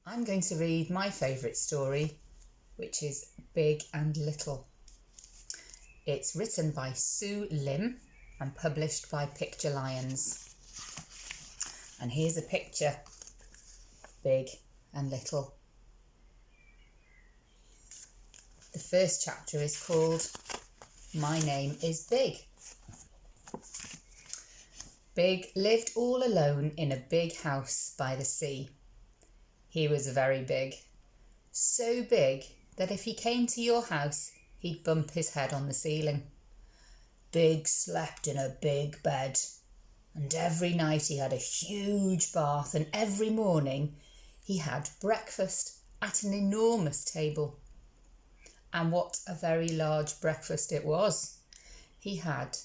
I'm going to read my favourite story, which is Big and Little. It's written by Sue Lim and published by Picture Lions. And here's a picture, Big and Little. The first chapter is called My Name is Big. Big lived all alone in a big house by the sea. He was very big, so big that if he came to your house, he'd bump his head on the ceiling. Big slept in a big bed, and every night he had a huge bath, and every morning he had breakfast at an enormous table. And what a very large breakfast it was. He had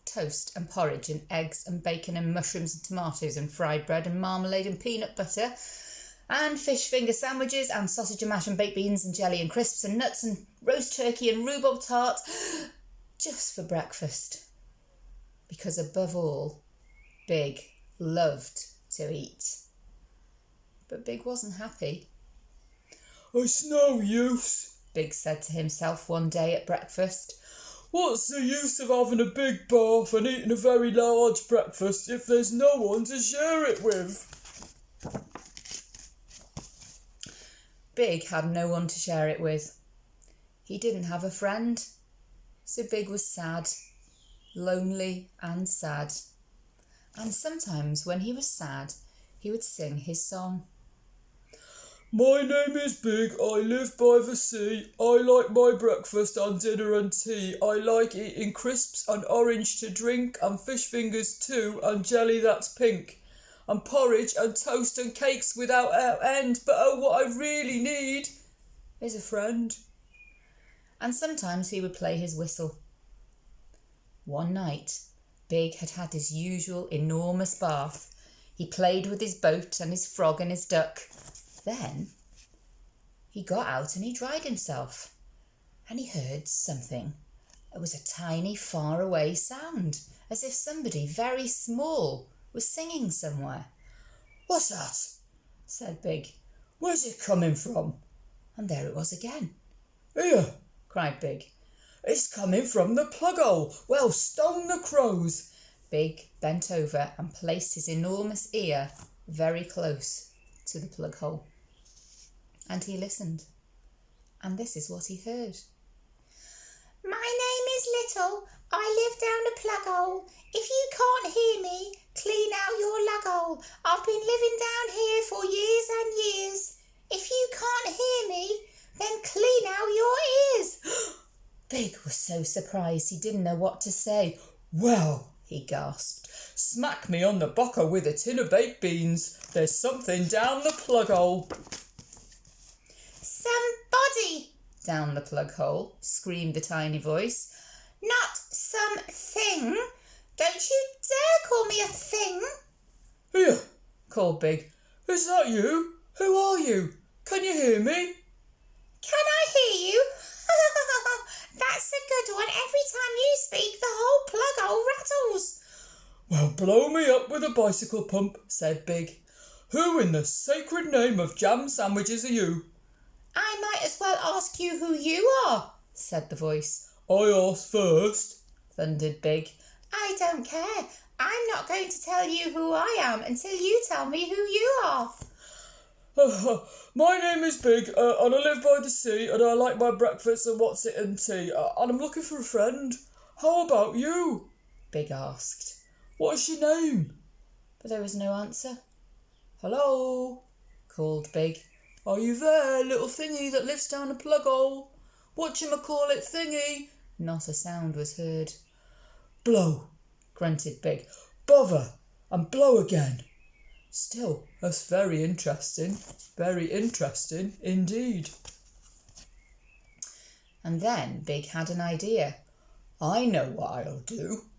toast and porridge and eggs and bacon and mushrooms and tomatoes and fried bread and marmalade and peanut butter and fish finger sandwiches and sausage and mash and baked beans and jelly and crisps and nuts and roast turkey and rhubarb tart just for breakfast. Because above all, Big loved to eat. But Big wasn't happy. "It's no use," Big said to himself one day at breakfast. "What's the use of having a big bath and eating a very large breakfast if there's no one to share it with?" Big had no one to share it with. He didn't have a friend. So Big was sad, lonely and sad. And sometimes when he was sad, he would sing his song. "My name is Big, I live by the sea. I like my breakfast and dinner and tea. I like eating crisps and orange to drink and fish fingers too and jelly that's pink. And porridge and toast and cakes without end. But oh, what I really need is a friend." And sometimes he would play his whistle. One night, Big had had his usual enormous bath. He played with his boat and his frog and his duck. Then he got out and he dried himself. And he heard something. It was a tiny, far-away sound, as if somebody very small was singing somewhere. "What's that?" said Big. "Where's it coming from?" And there it was again. "Here!" cried Big. "It's coming from the plug hole. Well, stone the crows." Big bent over and placed his enormous ear very close to the plug hole. And he listened. And this is what he heard. "My name is Little. I live down a plug hole. If you can't hear me, clean out your lug hole. I've been living down here for years and years. If you can't hear me, then clean out your ears." Big was so surprised he didn't know what to say. "Well," he gasped. "Smack me on the bocker with a tin of baked beans. There's something down the plug hole." "Somebody!" Down the plug hole screamed the tiny voice. "Not something. Don't you dare call me a thing." "Here," called Big. "Is that you? Who are you? Can you hear me?" "Can I hear you? That's a good one. Every time you speak, the whole plug hole rattles." "Well, blow me up with a bicycle pump," said Big. "Who in the sacred name of jam sandwiches are you?" "I might as well ask you who you are," said the voice. "I asked first," thundered Big. "I don't care. I'm not going to tell you who I am until you tell me who you are." "My name is Big, and I live by the sea, and I like my breakfast and what's it and tea, and I'm looking for a friend. How about you?" Big asked. "What is your name?" But there was no answer. "Hello," called Big. "Are you there, little thingy that lives down a plug hole? Whatchamacallit thingy?" Not a sound was heard. "Blow," grunted Big. "Bother, and blow again." Still, "That's very interesting indeed." And then Big had an idea. "I know what I'll do,"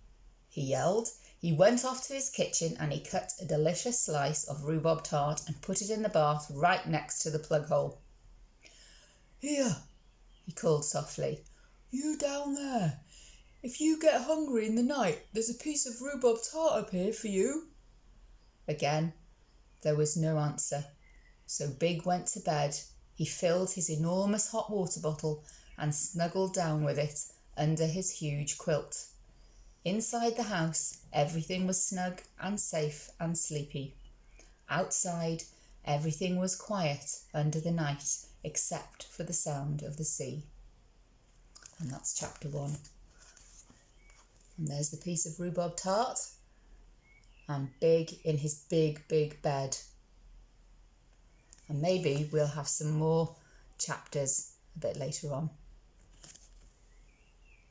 he yelled. He went off to his kitchen and he cut a delicious slice of rhubarb tart and put it in the bath right next to the plug hole. "Here," he called softly. "You down there. If you get hungry in the night, there's a piece of rhubarb tart up here for you." Again, there was no answer. So Big went to bed. He filled his enormous hot water bottle and snuggled down with it under his huge quilt. Inside the house, everything was snug and safe and sleepy. Outside, everything was quiet under the night except for the sound of the sea. And that's chapter 1. And there's the piece of rhubarb tart and Big in his big, big bed. And maybe we'll have some more chapters a bit later on.